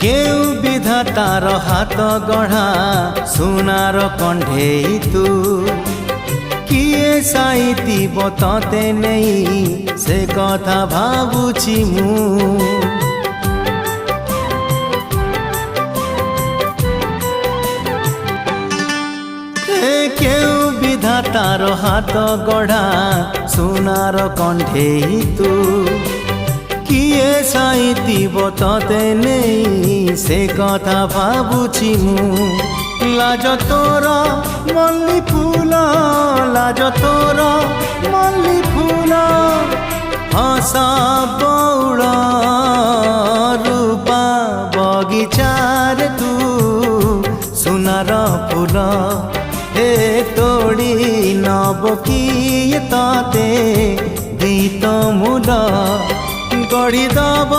केउ विधातार हाथ गढ़ा सुनार कंढेई तू किए साइतिब तते नहीं से कथा भाबुछि मु केउ विधातार हाथ गढ़ा सुनार कंढेई तू किए साइतिब तते नहीं से कथा भाबुछि मु लाज तोर मल्ली फूल लाज तोर मल्ली फूल हसा बौड़ रूपा बगीचार तू सुनार फूल हे तोड़ी नब किए ताते गीत मूल गढ़ी दब